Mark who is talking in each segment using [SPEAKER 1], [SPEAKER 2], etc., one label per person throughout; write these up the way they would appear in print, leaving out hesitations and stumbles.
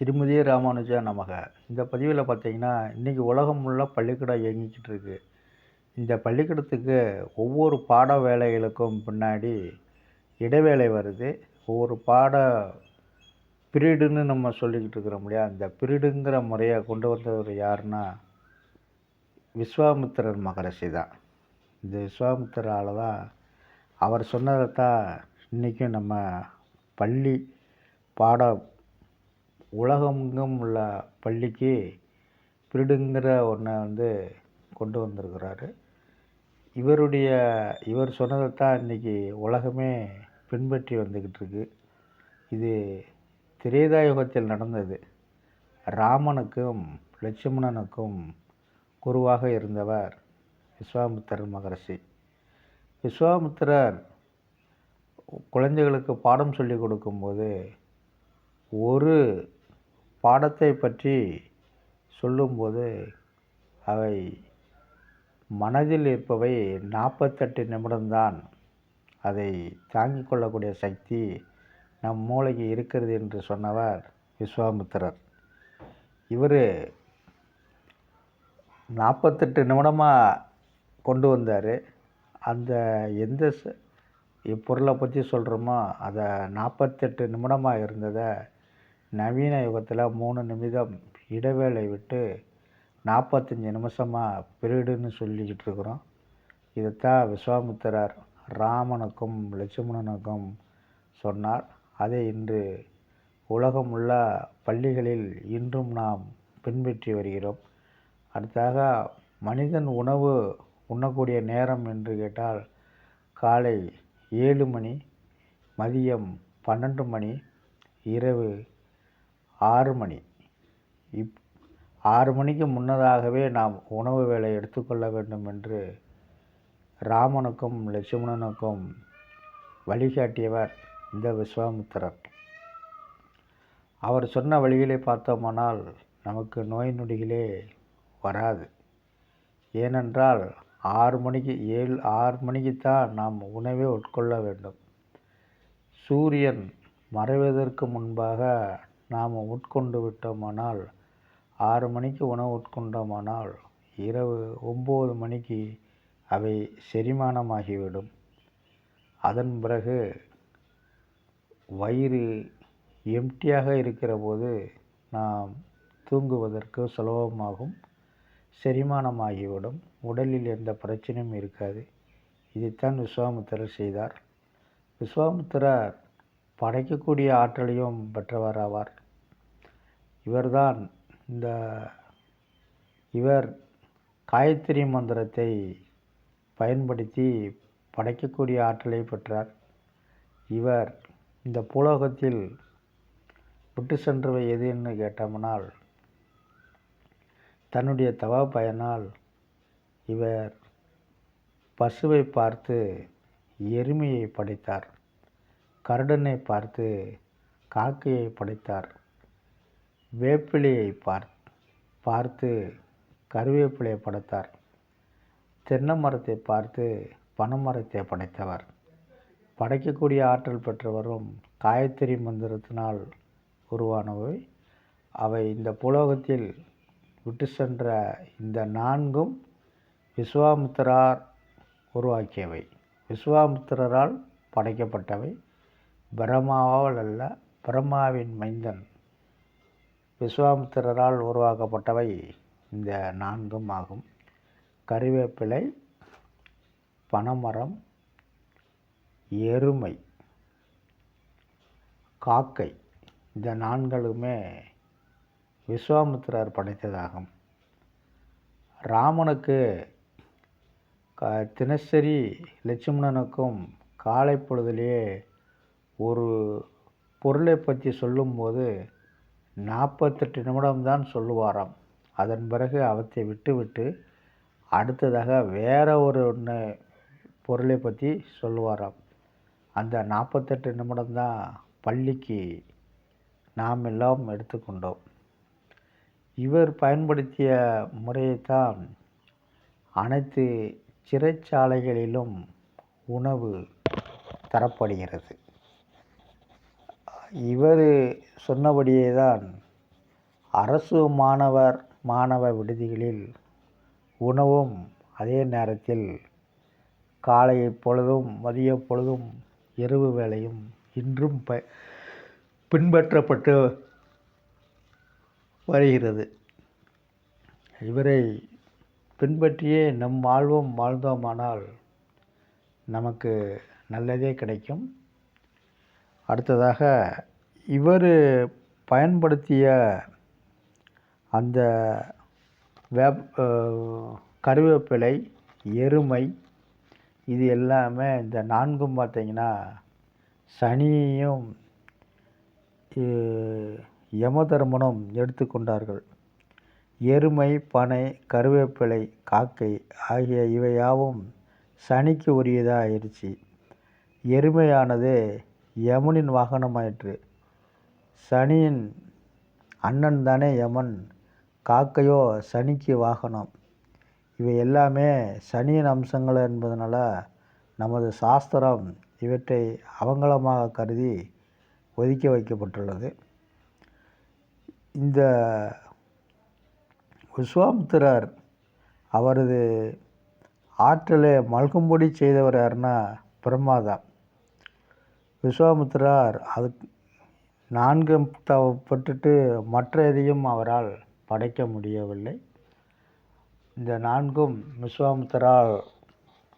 [SPEAKER 1] திருமதியே ராமானுஜா நமக. இந்த பதிவில் பார்த்தீங்கன்னா, இன்றைக்கி உலகம் ஃபுல்லாக பள்ளிக்கூடம் இயங்கிக்கிட்டு இருக்கு. இந்த பள்ளிக்கூடத்துக்கு ஒவ்வொரு பாட வேலைகளுக்கும் பின்னாடி இடைவேளை வருது. ஒவ்வொரு பாட பீரியடுன்னு நம்ம சொல்லிக்கிட்டு இருக்கிறோம் இல்லையா? அந்த பீரியடுங்கிற முறையை கொண்டு வந்தவர் யாருன்னா, விஸ்வாமித்திரர் மகரிஷி தான். இந்த விஸ்வாமித்திரால் தான் அவர் சொன்னதை தான் இன்றைக்கும் நம்ம பள்ளி பாட உலகமெங்கும் உள்ள பள்ளிக்கு பீரியடுங்கிற ஒன்றை கொண்டு வந்திருக்கிறாரு. இவர் சொன்னதை தான் இன்றைக்கி உலகமே பின்பற்றி வந்துக்கிட்டு இருக்கு. இது திரேதாயுகத்தில் நடந்தது. ராமனுக்கும் லட்சுமணனுக்கும் குருவாக இருந்தவர் விஸ்வாமித்திரர் மகரிஷி. விஸ்வாமித்திரர் குழந்தைகளுக்கு பாடம் சொல்லி கொடுக்கும்போது ஒரு பாடத்தை பற்றி சொல்லும்போது அவை மனதில் இருப்பவை 48 நிமிடம்தான். அதை தாங்கிக் கொள்ளக்கூடிய சக்தி நம் மூளைக்கு இருக்கிறது என்று சொன்னவர் விஸ்வாமித்திரர். இவர் 48 நிமிடமாக கொண்டு வந்தார். அந்த எந்த பொருளை பற்றி சொல்கிறோமோ அதை 48 நிமிடமாக இருந்ததை நவீன யுகத்தில் 3 நிமிடம் இடைவேளை விட்டு 45 நிமிஷமாக பீரியடுன்னு சொல்லிக்கிட்டு இருக்கிறோம். இதைத்தான் விஸ்வாமித்திரர் ராமனுக்கும் லட்சுமணனுக்கும் சொன்னார். அதை இன்று உலகம் உள்ள பள்ளிகளில் இன்றும் நாம் பின்பற்றி வருகிறோம். அடுத்தாக மனிதன் உணவு உண்ணக்கூடிய நேரம் என்று கேட்டால் காலை 7 மணி, மதியம் 12 மணி, இரவு 6 மணி. 6 மணிக்கு முன்னதாகவே நாம் உணவு வேலை எடுத்துக்கொள்ள வேண்டும் என்று ராமனுக்கும் லட்சுமணனுக்கும் வழிகாட்டியவர் இந்த விஸ்வாமித்திரர். அவர் சொன்ன வழிகளை பார்த்தோமானால் நமக்கு நோய் நொடிகளே வராது. ஏனென்றால் 6 மணிக்கு தான் நாம் உணவை உட்கொள்ள வேண்டும். சூரியன் மறைவதற்கு முன்பாக நாம் உட்கொண்டு விட்டோமானால் 6 மணிக்கு உணவு உட்கொண்டோமானால் இரவு 9 மணிக்கு அவை செரிமானமாகிவிடும். அதன் பிறகு வயிறு எம்டியாக இருக்கிற போது நாம் தூங்குவதற்கு சுலபமாகும், செரிமானமாகிவிடும், உடலில் எந்த பிரச்சனையும் இருக்காது. இதைத்தான் விஸ்வாமித்திரர் செய்தார். விஸ்வாமித்திரர் படைக்கக்கூடிய ஆற்றலையும் பெற்றவர் ஆவார். இவர் காயத்ரி மந்திரத்தை பயன்படுத்தி படைக்கக்கூடிய ஆற்றலை பெற்றார். இவர் இந்த பூலோகத்தில் விட்டு சென்றவை எதுன்னு கேட்டோம்னால் தன்னுடைய தவ பயனால் இவர் பசுவை பார்த்து எருமையை படைத்தார், கருடனை பார்த்து காக்கையை படைத்தார், வேப்பிலையை பார்த்து கருவேப்பிலையை படைத்தார், தென்னை மரத்தை பார்த்து பனைமரத்தை படைத்தவர். படைக்கக்கூடிய ஆற்றல் பெற்றவரும் காயத்ரி மந்திரத்தினால் உருவானவை. அவை இந்த புலோகத்தில் விட்டு சென்ற இந்த 4ம் விஸ்வாமித்திரர் உருவாக்கியவை, விஸ்வாமித்திரரால் படைக்கப்பட்டவை. பிரம்மாவால் அல்ல, பிரம்மாவின் மைந்தன் விஸ்வாமித்திரரால் உருவாக்கப்பட்டவை இந்த 4ம் ஆகும். கருவேப்பிலை, பனைமரம், எருமை, காக்கை, இந்த 4களுமே விஸ்வாமித்திரர் படைத்ததாகும். ராமனுக்கு தினசரி லட்சுமணனுக்கும் காலை பொழுதிலேயே ஒரு பொருளை பற்றி சொல்லும்போது 48 நிமிடம்தான் சொல்லுவாராம். அதன் பிறகு அவற்றை விட்டு அடுத்ததாக வேற ஒரு பொருளை பற்றி சொல்லுவாராம். அந்த 48 நிமிடம்தான் பள்ளிக்கு நாம் எல்லாம் எடுத்துக்கொண்டோம். இவர் பயன்படுத்திய முறையைத்தான் அனைத்து சிறைச்சாலைகளிலும் உணவு தரப்படுகிறது. இவர் சொன்னபடியே தான் அரசு மாணவ விடுதிகளில் உணவும் அதே நேரத்தில் காலை பொழுதும் மதிய பொழுதும் இரவு வேளையும் இன்றும் பின்பற்றப்பட்டு வருகிறது. இவரை பின்பற்றியே நம் வாழ்வும் வாழ்ந்தோமானால் நமக்கு நல்லதே கிடைக்கும். அடுத்ததாக இவர் பயன்படுத்திய அந்த கருவேப்பிலை, எருமை இது எல்லாமே இந்த 4ம் பார்த்தீங்கன்னா சனியையும் யமதர்மனும் எடுத்துக்கொண்டார்கள். எருமை, பனை, கருவேப்பிலை, காக்கை ஆகிய இவையாவும் சனிக்கு உரியதாக ஆயிடுச்சு. எருமையானது யமனின் வாகனமாயிற்று. சனியின் அண்ணன் தானே யமன், காக்கையோ சனிக்கு வாகனம். இவை எல்லாமே சனியின் அம்சங்கள் என்பதனால நமது சாஸ்திரம் இவற்றை அவங்களமாக கருதி ஒதுக்கி வைக்கப்பட்டுள்ளது. இந்த விஸ்வாமித்திரர் அவரது ஆற்றலை மல்கும்படி செய்தவர் யாருன்னா பிரம்மாதான். விஸ்வாமித்திரர் அது 4 பட்டுட்டு மற்ற எதையும் அவரால் படைக்க முடியவில்லை. இந்த 4ம் விஸ்வாமித்திரால்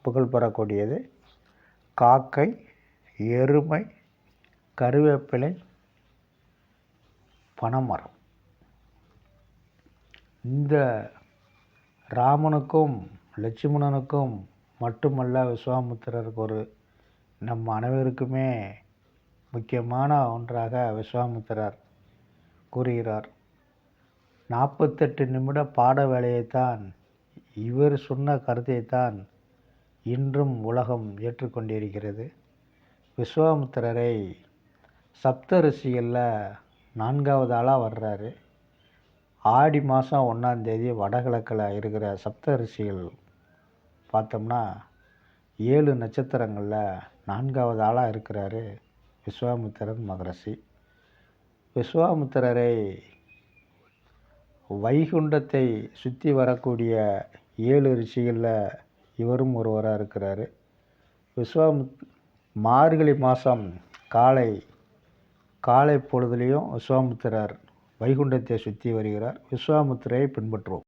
[SPEAKER 1] புகழ் பெறக்கூடியது. காக்கை, எருமை, கருவேப்பிலை, பனைமரம். இந்த ராமனுக்கும் லட்சுமணனுக்கும் மட்டுமல்ல, விஸ்வாமித்திரருக்கு ஒரு நம் அனைவருக்குமே முக்கியமான ஒன்றாக விஸ்வாமித்திரர் கூறுகிறார். 48 நிமிட பாட வேலையைத்தான் இவர் சொன்ன கருத்தைத்தான் இன்றும் உலகம் ஏற்றுக்கொண்டிருக்கிறது. விஸ்வாமித்திரரை சப்த ரிஷிகளில் 4வது ஆளாக வர்றாரு. ஆடி மாதம் 1ஆம் தேதி வடகிழக்கில் இருக்கிற சப்த ரிஷிகள் பார்த்தோம்னா 7 நட்சத்திரங்களில் 4வது ஆளாக இருக்கிறாரு விஸ்வாமித்திரன் மகரிஷி. விஸ்வாமித்திரரை வைகுண்டத்தை சுற்றி வரக்கூடிய 7 ரிஷிகளில் இவரும் ஒருவராக இருக்கிறாரு. மார்கழி மாதம் காலை பொழுதுலேயும் விஸ்வாமித்திரர் வைகுண்டத்தை சுற்றி வருகிறார். விஸ்வாமித்திரரை பின்பற்றுவோம்.